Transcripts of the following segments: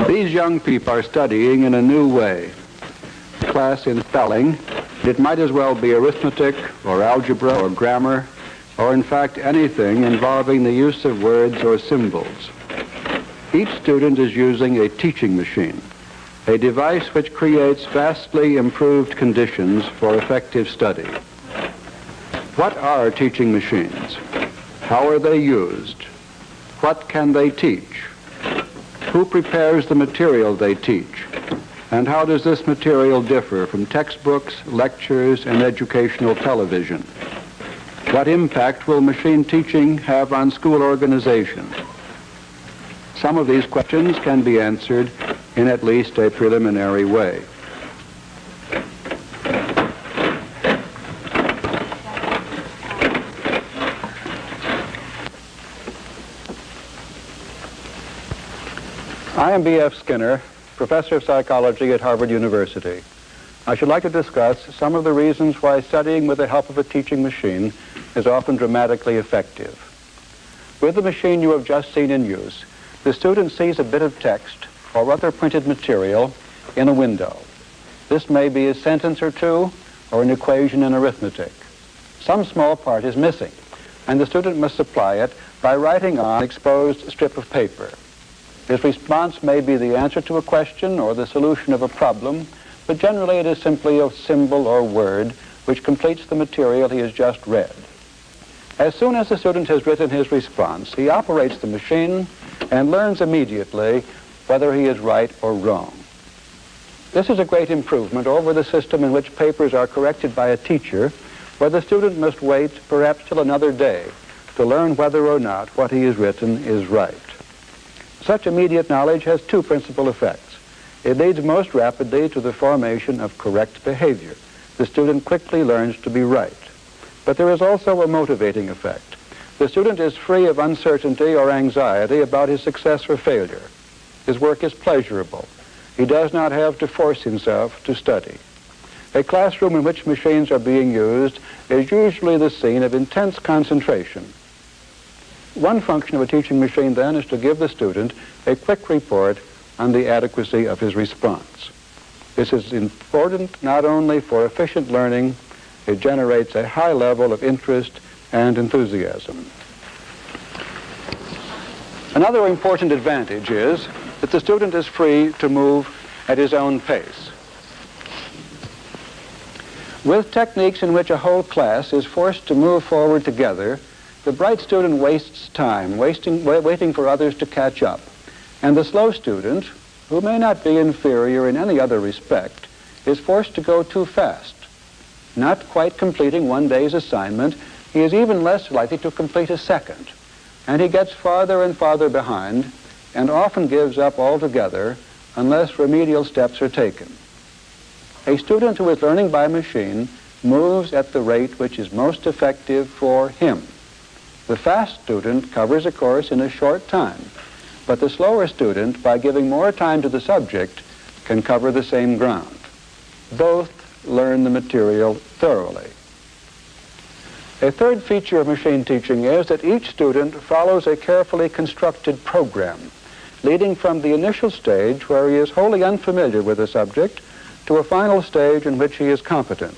These young people are studying in a new way. Class in spelling, it might as well be arithmetic or algebra or grammar, or in fact anything involving the use of words or symbols. Each student is using a teaching machine, a device which creates vastly improved conditions for effective study. What are teaching machines? How are they used? What can they teach? Who prepares the material they teach? And how does this material differ from textbooks, lectures, and educational television? What impact will machine teaching have on school organization? Some of these questions can be answered in at least a preliminary way. I am B.F. Skinner, professor of psychology at Harvard University. I should like to discuss some of the reasons why studying with the help of a teaching machine is often dramatically effective. With the machine you have just seen in use, the student sees a bit of text or other printed material in a window. This may be a sentence or two or an equation in arithmetic. Some small part is missing, and the student must supply it by writing on an exposed strip of paper. His response may be the answer to a question or the solution of a problem, but generally it is simply a symbol or word which completes the material he has just read. As soon as the student has written his response, he operates the machine and learns immediately whether he is right or wrong. This is a great improvement over the system in which papers are corrected by a teacher, where the student must wait perhaps till another day to learn whether or not what he has written is right. Such immediate knowledge has two principal effects. It leads most rapidly to the formation of correct behavior. The student quickly learns to be right. But there is also a motivating effect. The student is free of uncertainty or anxiety about his success or failure. His work is pleasurable. He does not have to force himself to study. A classroom in which machines are being used is usually the scene of intense concentration. One function of a teaching machine, then, is to give the student a quick report on the adequacy of his response. This is important not only for efficient learning, it generates a high level of interest and enthusiasm. Another important advantage is that the student is free to move at his own pace. With techniques in which a whole class is forced to move forward together, the bright student wastes time, waiting for others to catch up. And the slow student, who may not be inferior in any other respect, is forced to go too fast. Not quite completing one day's assignment, he is even less likely to complete a second. And he gets farther and farther behind, and often gives up altogether unless remedial steps are taken. A student who is learning by machine moves at the rate which is most effective for him. The fast student covers a course in a short time, but the slower student, by giving more time to the subject, can cover the same ground. Both learn the material thoroughly. A third feature of machine teaching is that each student follows a carefully constructed program, leading from the initial stage where he is wholly unfamiliar with the subject to a final stage in which he is competent.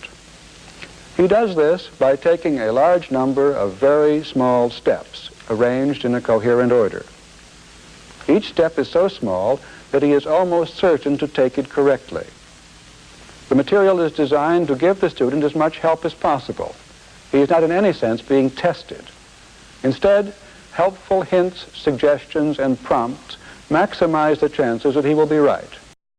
He does this by taking a large number of very small steps arranged in a coherent order. Each step is so small that he is almost certain to take it correctly. The material is designed to give the student as much help as possible. He is not in any sense being tested. Instead, helpful hints, suggestions, and prompts maximize the chances that he will be right.